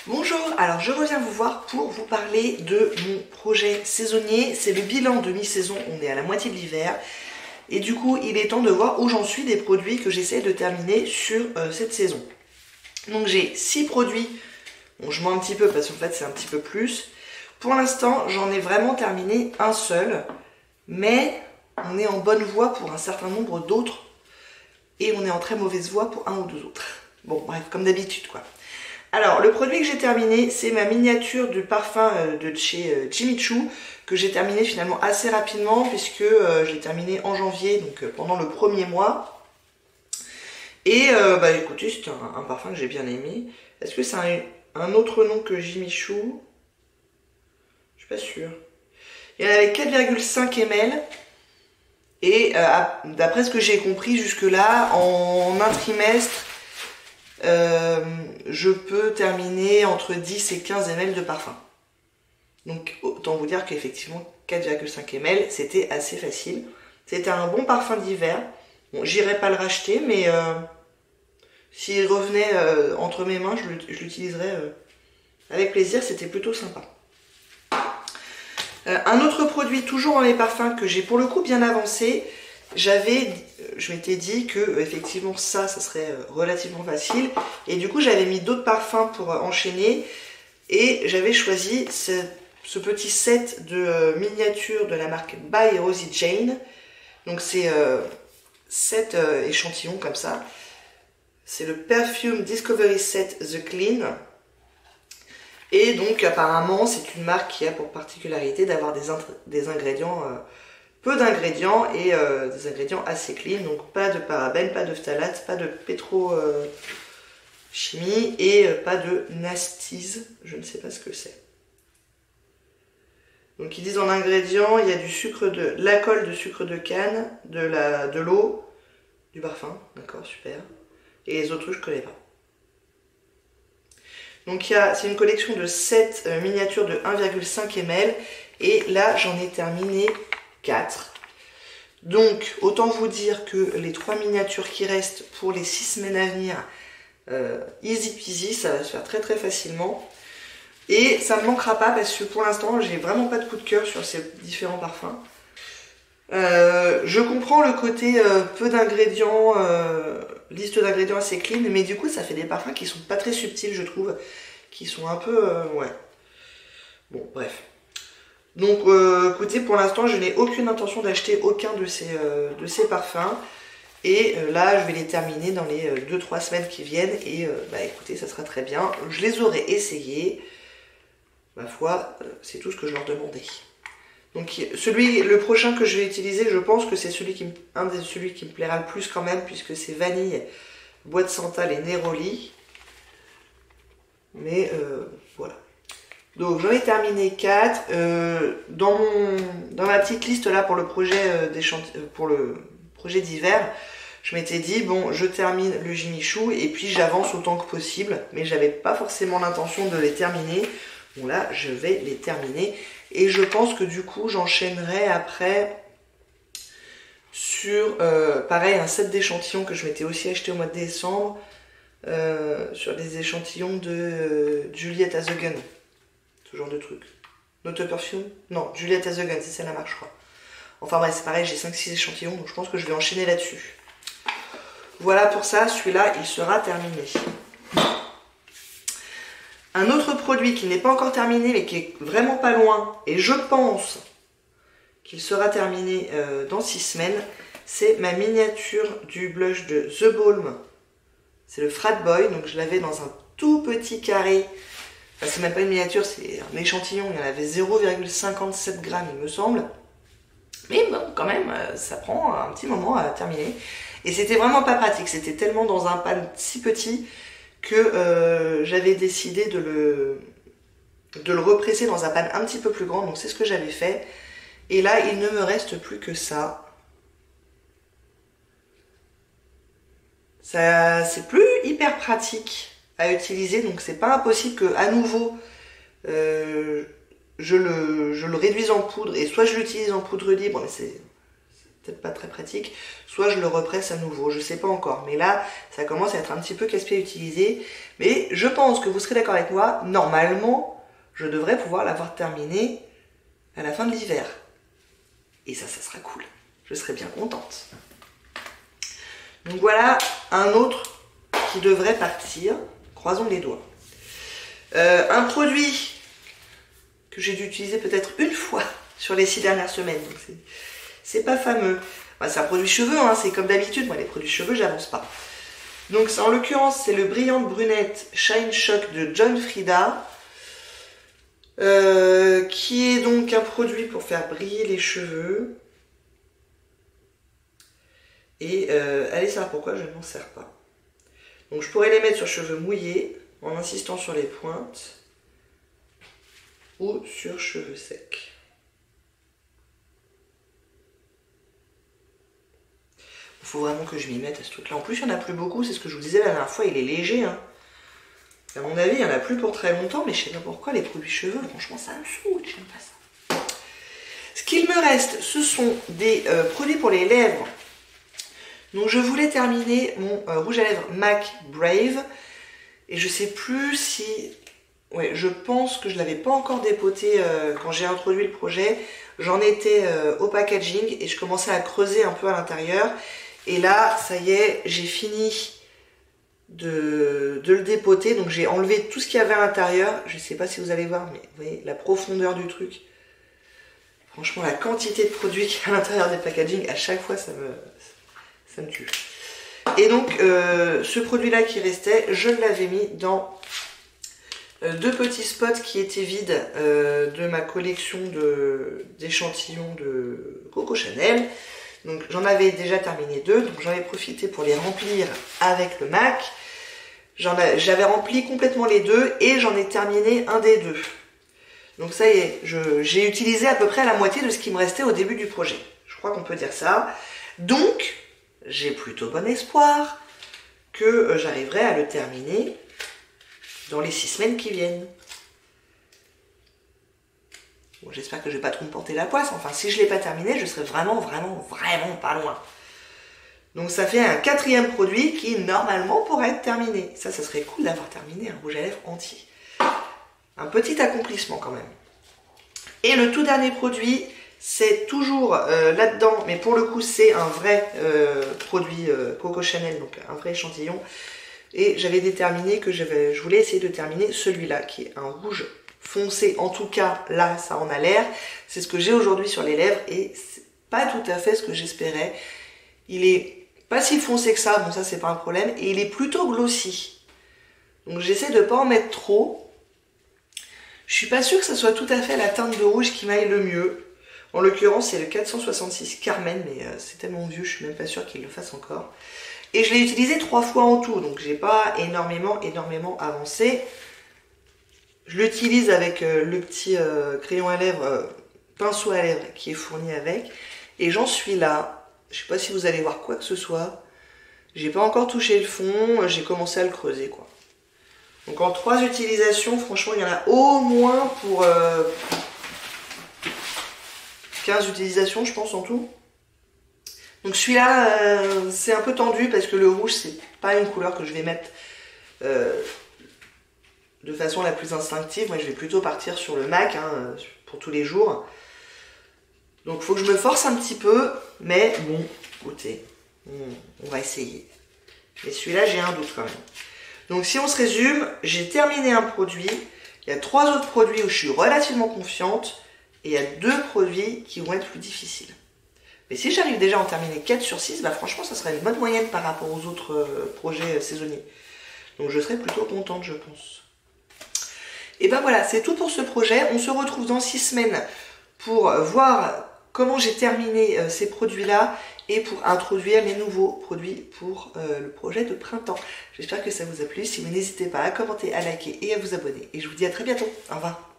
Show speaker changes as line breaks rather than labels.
Bonjour, alors je reviens vous voir pour vous parler de mon projet saisonnier. C'est le bilan de mi-saison, on est à la moitié de l'hiver. Et du coup, il est temps de voir où j'en suis des produits que j'essaie de terminer sur cette saison. Donc j'ai 6 produits. Bon, je mens un petit peu parce qu'en fait c'est un petit peu plus. Pour l'instant, j'en ai vraiment terminé un seul. Mais on est en bonne voie pour un certain nombre d'autres. Et on est en très mauvaise voie pour un ou deux autres. Bon, bref, comme d'habitude quoi. Alors, le produit que j'ai terminé, c'est ma miniature du parfum de chez Jimmy Choo, que j'ai terminé finalement assez rapidement, puisque je l'ai terminé en janvier, donc pendant le premier mois. Et bah écoutez, c'est un parfum que j'ai bien aimé. Est-ce que c'est un autre nom que Jimmy Choo? Je suis pas sûre. Il y en avait 4,5 ml. Et d'après ce que j'ai compris jusque-là, en un trimestre, je peux terminer entre 10 et 15 ml de parfum. Donc autant vous dire qu'effectivement 4,5 ml c'était assez facile. C'était un bon parfum d'hiver. Bon, j'irai pas le racheter, mais s'il revenait entre mes mains, je l'utiliserais avec plaisir, c'était plutôt sympa. Un autre produit toujours dans les parfums que j'ai pour le coup bien avancé. Je m'étais dit que effectivement ça serait relativement facile, et du coup j'avais mis d'autres parfums pour enchaîner, et j'avais choisi ce petit set de miniatures de la marque By Rosie Jane. Donc c'est 7 échantillons comme ça. C'est le Perfume Discovery Set The Clean. Et donc apparemment c'est une marque qui a pour particularité d'avoir des ingrédients, peu d'ingrédients, et des ingrédients assez clean. Donc pas de parabènes, pas de phtalates, pas de pétrochimie et pas de nasties, je ne sais pas ce que c'est. Donc ils disent en ingrédients, il y a du sucre de l'alcool de sucre de canne, de l'eau, du parfum, d'accord, super. Et les autres je connais pas. Donc c'est une collection de 7 miniatures de 1,5 ml, et là j'en ai terminé 4. Donc autant vous dire que les 3 miniatures qui restent pour les 6 semaines à venir, easy peasy, ça va se faire très très facilement. Et ça ne me manquera pas parce que pour l'instant j'ai vraiment pas de coup de cœur sur ces différents parfums. Je comprends le côté peu d'ingrédients, liste d'ingrédients assez clean, mais du coup ça fait des parfums qui sont pas très subtils, je trouve, qui sont un peu ouais. Bon bref. Donc écoutez, pour l'instant je n'ai aucune intention d'acheter aucun de ces parfums, et là je vais les terminer dans les 2-3 semaines qui viennent, et bah écoutez, ça sera très bien. Je les aurai essayés, ma foi, c'est tout ce que je leur demandais. Donc le prochain que je vais utiliser, je pense que c'est celui qui me plaira le plus quand même, puisque c'est vanille, bois de santal et néroli. Mais voilà. Donc j'en ai terminé 4. Dans ma petite liste là pour le projet d'hiver, je m'étais dit bon, je termine le Jimmy Choo et puis j'avance autant que possible, mais j'avais pas forcément l'intention de les terminer. Bon là, je vais les terminer. Et je pense que du coup, j'enchaînerai après sur, pareil, un set d'échantillons que je m'étais aussi acheté au mois de décembre, sur des échantillons de Juliette As A Gun. Ce genre de truc. Not a Perfume? Non, Juliette As A Gun, c'est la marque, je crois. Enfin bref, c'est pareil, j'ai 5-6 échantillons, donc je pense que je vais enchaîner là-dessus. Voilà pour ça, celui-là, il sera terminé. Un autre produit qui n'est pas encore terminé, mais qui est vraiment pas loin, et je pense qu'il sera terminé dans 6 semaines, c'est ma miniature du blush de The Balm. C'est le Frat Boy, donc je l'avais dans un tout petit carré. Enfin, c'est même pas une miniature, c'est un échantillon, il y en avait 0,57 grammes il me semble. Mais bon, quand même, ça prend un petit moment à terminer. Et c'était vraiment pas pratique, c'était tellement dans un pan si petit que j'avais décidé de le represser dans un pan un petit peu plus grand, donc c'est ce que j'avais fait. Et là, il ne me reste plus que ça. C'est plus hyper pratique à utiliser, donc c'est pas impossible que à nouveau je le réduise en poudre, et soit je l'utilise en poudre libre, mais c'est peut-être pas très pratique, soit je le represse à nouveau, je sais pas encore. Mais là, ça commence à être un petit peu casse-pied à utiliser. Mais je pense que vous serez d'accord avec moi, normalement, je devrais pouvoir l'avoir terminé à la fin de l'hiver. Et ça sera cool. Je serai bien contente. Donc voilà un autre qui devrait partir. Croisons les doigts. Un produit que j'ai dû utiliser peut-être une fois sur les 6 dernières semaines. C'est pas fameux. Bah, c'est un produit cheveux, hein, c'est comme d'habitude. Moi, les produits cheveux, j'avance pas. Donc en l'occurrence, c'est le Brillante Brunette Shine Shock de John Frieda. Qui est donc un produit pour faire briller les cheveux. Et allez savoir pourquoi je ne m'en sers pas. Donc je pourrais les mettre sur cheveux mouillés en insistant sur les pointes ou sur cheveux secs. Il faut vraiment que je m'y mette à ce truc là. En plus il n'y en a plus beaucoup, c'est ce que je vous disais la dernière fois, il est léger. Hein. À mon avis il n'y en a plus pour très longtemps, mais je sais pas pourquoi les produits cheveux, franchement ça me saoule, j'aime pas ça. Ce qu'il me reste, ce sont des produits pour les lèvres. Donc je voulais terminer mon rouge à lèvres MAC Brave. Et je sais plus si... Ouais, je pense que je ne l'avais pas encore dépoté quand j'ai introduit le projet. J'en étais au packaging et je commençais à creuser un peu à l'intérieur. Et là, ça y est, j'ai fini de le dépoter. Donc j'ai enlevé tout ce qu'il y avait à l'intérieur. Je ne sais pas si vous allez voir, mais vous voyez la profondeur du truc. Franchement, la quantité de produits qu'il y a à l'intérieur des packaging, à chaque fois, ça me tue. Et donc, ce produit-là qui restait, je l'avais mis dans 2 petits spots qui étaient vides de ma collection d'échantillons de Coco Chanel. Donc, j'en avais déjà terminé 2, donc j'en ai profité pour les remplir avec le MAC. J'avais rempli complètement les 2 et j'en ai terminé un des 2. Donc ça y est, j'ai utilisé à peu près la moitié de ce qui me restait au début du projet. Je crois qu'on peut dire ça. Donc, j'ai plutôt bon espoir que j'arriverai à le terminer dans les 6 semaines qui viennent. Bon, j'espère que je ne vais pas trop me porter la poisse. Enfin, si je ne l'ai pas terminé, je serai vraiment pas loin. Donc ça fait un 4e produit qui, normalement, pourrait être terminé. Ça serait cool d'avoir terminé un rouge à lèvres entier. Un petit accomplissement quand même. Et le tout dernier produit, c'est toujours là-dedans, mais pour le coup c'est un vrai produit Coco Chanel, donc un vrai échantillon. Et j'avais déterminé que je voulais essayer de terminer celui-là, qui est un rouge foncé. En tout cas, là, ça en a l'air. C'est ce que j'ai aujourd'hui sur les lèvres et c'est pas tout à fait ce que j'espérais. Il est pas si foncé que ça, bon ça c'est pas un problème, et il est plutôt glossy. Donc j'essaie de pas en mettre trop. Je suis pas sûre que ça soit tout à fait la teinte de rouge qui m'aille le mieux. En l'occurrence, c'est le 466 Carmen, mais c'est tellement vieux, je suis même pas sûre qu'il le fasse encore. Et je l'ai utilisé 3 fois en tout, donc j'ai pas énormément avancé. Je l'utilise avec le petit crayon à lèvres, pinceau à lèvres qui est fourni avec. Et j'en suis là. Je sais pas si vous allez voir quoi que ce soit. J'ai pas encore touché le fond, j'ai commencé à le creuser quoi. Donc en 3 utilisations, franchement, il y en a au moins pour 15 utilisations, je pense, en tout. Donc celui-là, c'est un peu tendu parce que le rouge, c'est pas une couleur que je vais mettre de façon la plus instinctive. Moi, je vais plutôt partir sur le MAC hein, pour tous les jours. Donc il faut que je me force un petit peu, mais bon, écoutez, on va essayer. Et celui-là, j'ai un doute quand même. Donc si on se résume, j'ai terminé un produit, il y a 3 autres produits où je suis relativement confiante, et il y a 2 produits qui vont être plus difficiles. Mais si j'arrive déjà à en terminer 4 sur 6, bah franchement ça serait une bonne moyenne par rapport aux autres projets saisonniers. Donc je serais plutôt contente je pense. Et ben voilà, c'est tout pour ce projet. On se retrouve dans 6 semaines pour voir comment j'ai terminé ces produits-là et pour introduire les nouveaux produits pour le projet de printemps. J'espère que ça vous a plu. Si vous n'hésitez pas à commenter, à liker et à vous abonner. Et je vous dis à très bientôt. Au revoir.